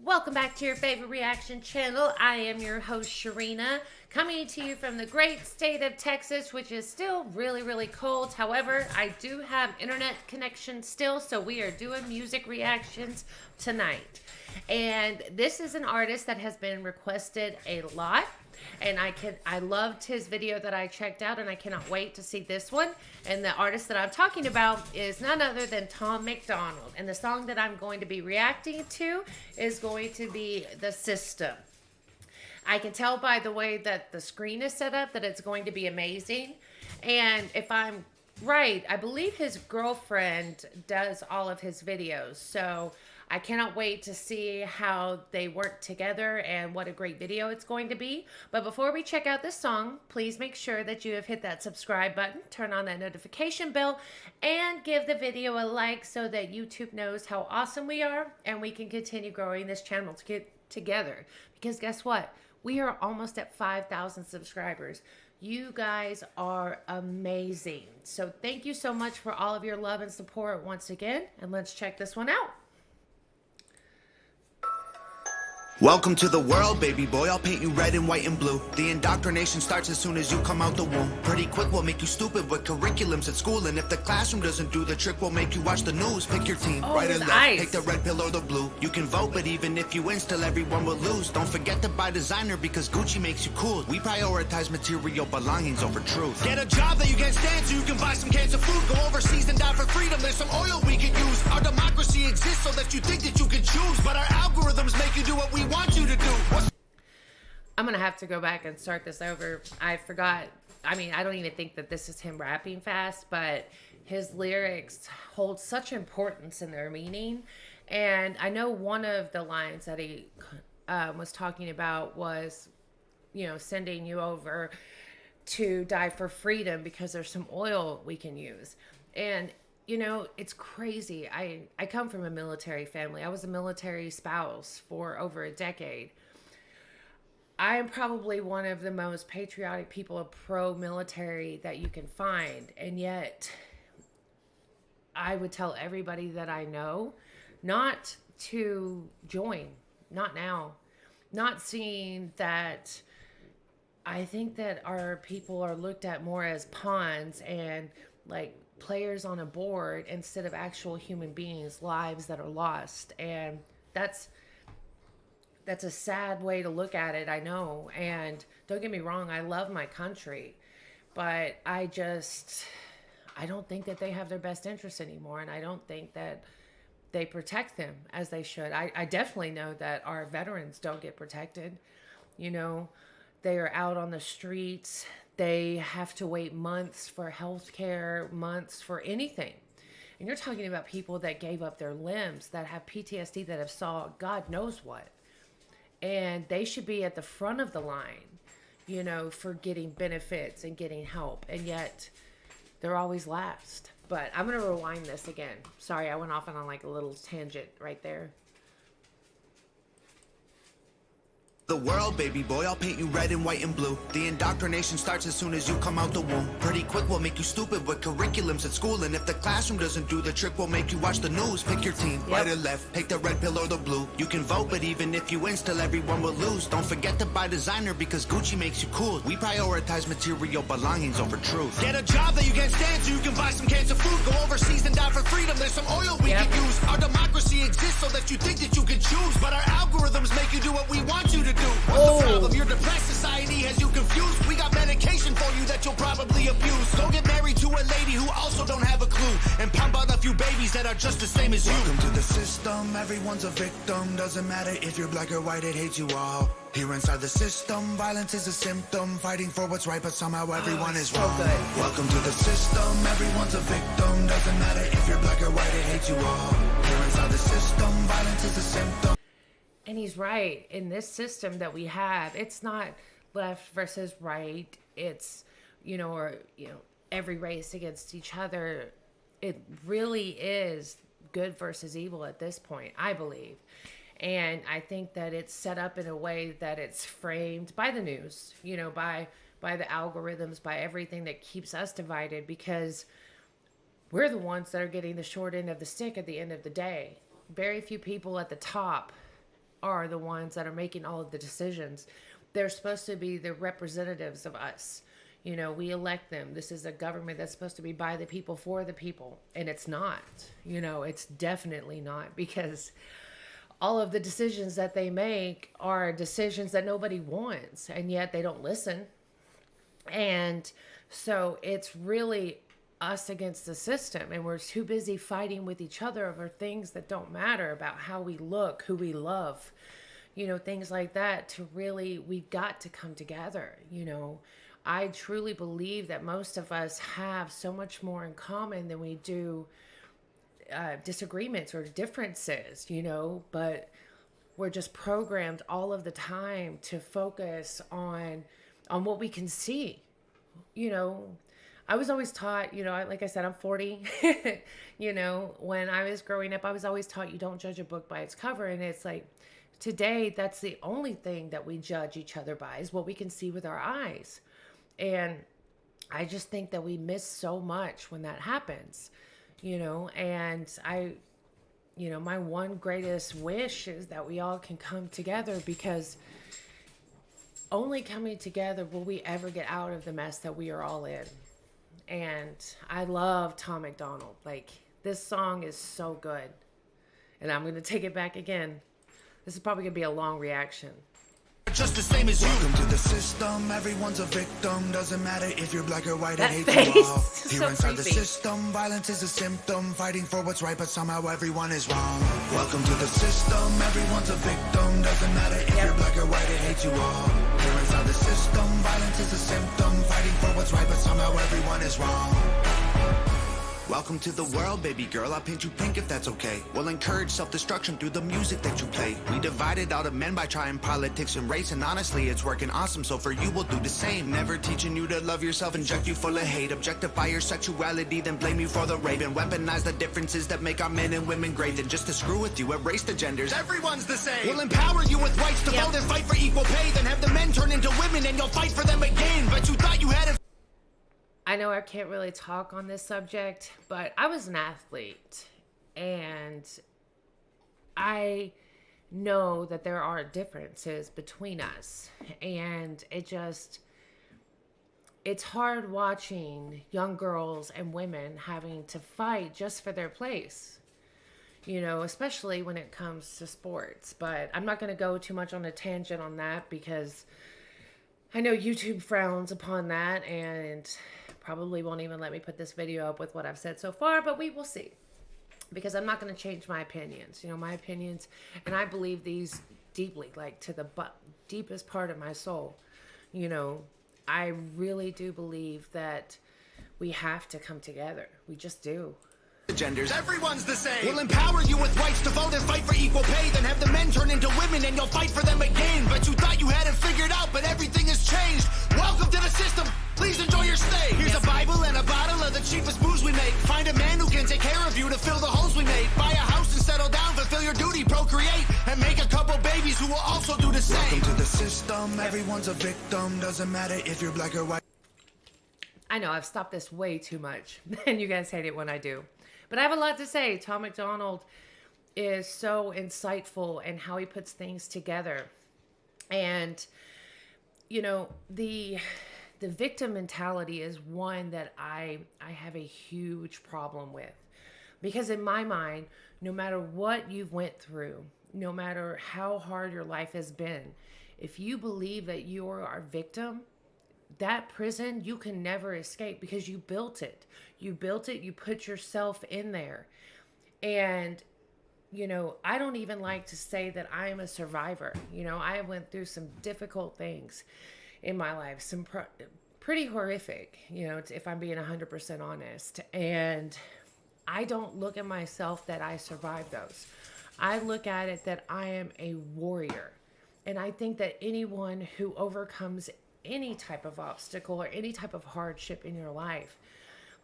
Welcome back to your favorite reaction channel. I am your host, Sharina, coming to you from the great state of Texas, which is still really, really cold. However, I do have internet connection still, so we are doing music reactions tonight. And this is an artist that has been requested a lot. And I loved his video that I checked out, and I cannot wait to see this one. And the artist that I'm talking about is none other than MacDonald. And the song that I'm going to be reacting to is going to be The System. I can tell by the way that the screen is set up that it's going to be amazing. And if I'm right, I believe his girlfriend does all of his videos. So I cannot wait to see how they work together and what a great video it's going to be. But before we check out this song, please make sure that you have hit that subscribe button, turn on that notification bell, and give the video a like so that YouTube knows how awesome we are and we can continue growing this channel together. Because guess what? We are almost at 5,000 subscribers. You guys are amazing. So thank you so much for all of your love and support once again. And let's check this one out. Welcome to the world, baby boy. I'll paint you red and white and blue. The indoctrination starts as soon as you come out the womb. Pretty quick, we'll make you stupid with curriculums at school. And if the classroom doesn't do the trick, we'll make you watch the news. Pick your team, right or left, take the red pill or the blue. You can vote, but even if you win, still everyone will lose. Don't forget to buy designer because Gucci makes you cool. We prioritize material belongings over truth. Get a job that you can't stand so you can buy some cans of food. Go overseas and die for freedom. There's some oil we can use. Our democracy exists so that you think that you can choose. But our algorithms make you do what we want you to do. I'm gonna have to go back and start this over. I forgot. I mean, I don't even think that this is him rapping fast, but his lyrics hold such importance in their meaning. And I know one of the lines that he was talking about was, sending you over to die for freedom because there's some oil we can use. And it's crazy. I come from a military family. I was a military spouse for over a decade. I am probably one of the most patriotic people, pro-military that you can find. And yet, I would tell everybody that I know not to join. Not now. Not seeing that. I think that our people are looked at more as pawns and like players on a board instead of actual human beings, lives that are lost. And that's a sad way to look at it, I know. And don't get me wrong, I love my country, but I don't think that they have their best interests anymore, and I don't think that they protect them as they should. I definitely know that our veterans don't get protected. They are out on the streets. They have to wait months for health care, months for anything. And you're talking about people that gave up their limbs, that have PTSD, that have saw God knows what. And they should be at the front of the line, for getting benefits and getting help. And yet they're always last. But I'm going to rewind this again. Sorry, I went off on like a little tangent right there. The world, baby boy, I'll paint you red and white and blue. The indoctrination starts as soon as you come out the womb. Pretty quick, we'll make you stupid with curriculums at school. And if the classroom doesn't do the trick, we'll make you watch the news. Pick your team, right or left, take the red pill or the blue. You can vote, but even if you win, still everyone will lose. Don't forget to buy designer because Gucci makes you cool. We prioritize material belongings over truth. Get a job that you can't stand so you can buy some cans of food. Go overseas and die for freedom. There's some oil we can use. Our democracy exists so that you think that you can choose. But our algorithms make you do what we want you to do. What's the problem? Your depressed society has you confused. We got medication for you that you'll probably abuse. Go get married to a lady who also don't have a clue, and pump out a few babies that are just the same as you. Welcome to the system. Everyone's a victim. Doesn't matter if you're black or white, it hates you all. Here inside the system, violence is a symptom. Fighting for what's right, but somehow everyone is wrong. Welcome to the system. Everyone's a victim. Doesn't matter if you're black or white, it hates you all. Here inside the system, violence is a symptom. And he's right. In this system that we have, it's not left versus right. It's, every race against each other. It really is good versus evil at this point, I believe. And I think that it's set up in a way that it's framed by the news, by the algorithms, by everything that keeps us divided, because we're the ones that are getting the short end of the stick at the end of the day. Very few people at the top are the ones that are making all of the decisions. They're supposed to be the representatives of us. You know, we elect them. This is a government that's supposed to be by the people, for the people. And it's not. You know, it's definitely not, because all of the decisions that they make are decisions that nobody wants, and yet they don't listen. And so it's really us against the system, and we're too busy fighting with each other over things that don't matter, about how we look, who we love, you know, things like that. To really, we've got to come together. You know, I truly believe that most of us have so much more in common than we do disagreements or differences, you know, but we're just programmed all of the time to focus on what we can see. You know, I was always taught, you know, like I said, I'm 40, you know, when I was growing up, I was always taught you don't judge a book by its cover. And it's like, today, that's the only thing that we judge each other by, is what we can see with our eyes. And I just think that we miss so much when that happens, you know. And you know, my one greatest wish is that we all can come together, because only coming together will we ever get out of the mess that we are all in. And I love Tom MacDonald. Like, this song is so good. And I'm going to take it back again. This is probably going to be a long reaction. Just the same as you. Welcome to the system. Everyone's a victim. Doesn't matter if you're black or white. That I hate face you all. is Here so inside the creepy. system, violence is a symptom. Fighting for what's right, but somehow everyone is wrong. Welcome to the system. Everyone's a victim. Doesn't matter if you're black or white. I hate you all. Here inside the system, violence is a symptom. Fighting for what's right, but somehow everyone is wrong. Welcome to the world, baby girl. I'll paint you pink if that's okay. We'll encourage self-destruction through the music that you play. We divided all the men by trying politics and race, and honestly, it's working awesome, so for you, we'll do the same. Never teaching you to love yourself, inject you full of hate, objectify your sexuality, then blame you for the rape, and weaponize the differences that make our men and women great. Then just to screw with you, erase the genders. Everyone's the same. We'll empower you with rights to vote and fight for equal pay, then have the men turn into women and you'll fight for them again. But you thought you had it. I know I can't really talk on this subject, but I was an athlete, and I know that there are differences between us, and it's hard watching young girls and women having to fight just for their place, you know, especially when it comes to sports. But I'm not going to go too much on a tangent on that, because I know YouTube frowns upon that and probably won't even let me put this video up with what I've said so far, but we will see, because I'm not going to change my opinions, you know, my opinions, and I believe these deeply, like to the deepest part of my soul. You know, I really do believe that we have to come together. We just do. Genders. Everyone's the same. We'll empower you with rights to vote and fight for equal pay, then have the men turn into women and you'll fight for them again. But you thought you had it figured out, but everything has changed. Welcome to the system. Please enjoy your stay. Here's a Bible and a bottle of the cheapest booze we make. Find a man who can take care of you to fill the holes we made. Buy a house and settle down, fulfill your duty, procreate, and make a couple babies who will also do the same. Welcome to the system. Everyone's a victim. Doesn't matter if you're black or white. I know I've stopped this way too much, and you guys hate it when I do. But I have a lot to say. Tom MacDonald is so insightful in how he puts things together. And, you know, the victim mentality is one that I have a huge problem with. Because in my mind, no matter what you've went through, no matter how hard your life has been, if you believe that you are a victim, that prison, you can never escape, because you built it. You built it. You put yourself in there. And, you know, I don't even like to say that I am a survivor. You know, I went through some difficult things in my life, some pretty horrific, you know, if I'm being 100% honest. And I don't look at myself that I survived those. I look at it that I am a warrior. And I think that anyone who overcomes any type of obstacle or any type of hardship in your life,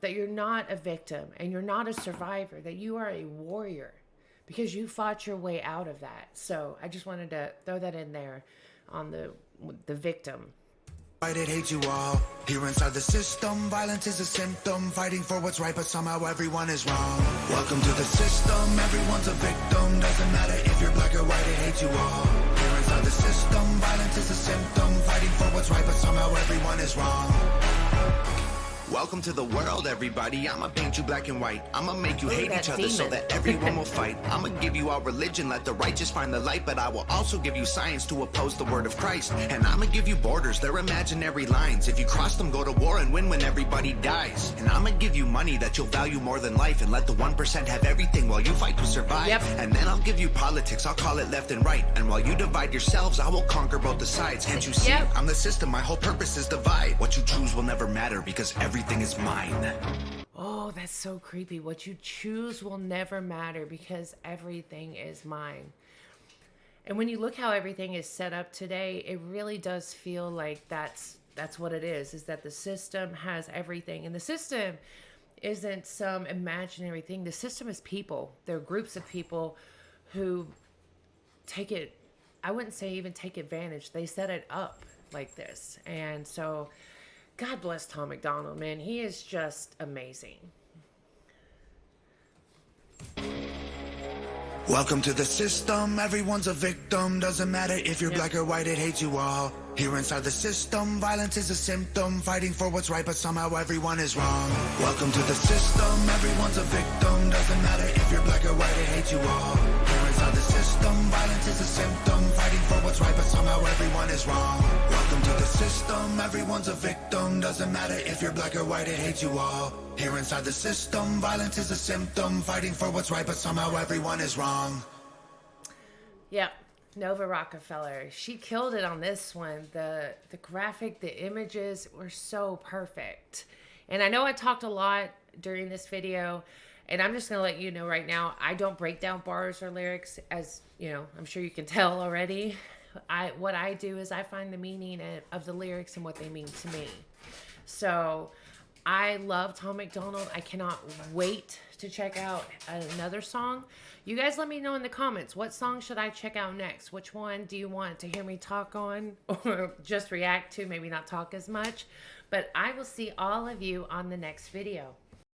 that you're not a victim and you're not a survivor, that you are a warrior, because you fought your way out of that. So I just wanted to throw that in there on the victim. It hates you all. Here inside the system, violence is a symptom. Fighting for what's right, but somehow everyone is wrong. Welcome to the system. Everyone's a victim. Doesn't matter if you're black or white. It hates you all. system, violence is a symptom. Fighting for what's right, but somehow everyone is wrong. Welcome to the world, everybody. I'ma paint you black and white. I'ma make you hate each other so that everyone will fight. I'ma give you our religion, let the righteous find the light. But I will also give you science to oppose the word of Christ. And I'ma give you borders, they're imaginary lines. If you cross them, go to war and win when everybody dies. And I'ma give you money that you'll value more than life. And let the 1% have everything while you fight to survive. Yep. And then I'll give you politics, I'll call it left and right. And while you divide yourselves, I will conquer both the sides. Can't you see? Yep. I'm the system, my whole purpose is divide. What you choose will never matter because everything is mine. Oh, that's so creepy. What you choose will never matter because everything is mine. And when you look how everything is set up today, it really does feel like that's what it is that the system has everything. And the system isn't some imaginary thing. The system is people. They're groups of people who take it, I wouldn't say even take advantage. They set it up like this. And so God bless Tom MacDonald, man. He is just amazing. Welcome to the system, everyone's a victim. Doesn't matter if you're black or white, it hates you all. Here inside the system, violence is a symptom. Fighting for what's right, but somehow everyone is wrong. Welcome to the system, everyone's a victim. Doesn't matter if you're black or white, it hates you all. Here inside the system, violence is a symptom. Fighting for what's right, but somehow everyone is wrong. Welcome to the system, everyone's a victim. Doesn't matter if you're black or white, it hates you all. Here inside the system, violence is a symptom. Fighting for what's right, but somehow everyone is wrong. Yep. Nova Rockefeller. She killed it on this one. The graphic, the images were so perfect. And I know I talked a lot during this video, and I'm just going to let you know right now, I don't break down bars or lyrics, as you know, I'm sure you can tell already. What I do is I find the meaning of the lyrics and what they mean to me. So I love Tom MacDonald. I cannot wait to check out another song. You guys let me know in the comments, what song should I check out next? Which one do you want to hear me talk on or just react to, maybe not talk as much? But I will see all of you on the next video.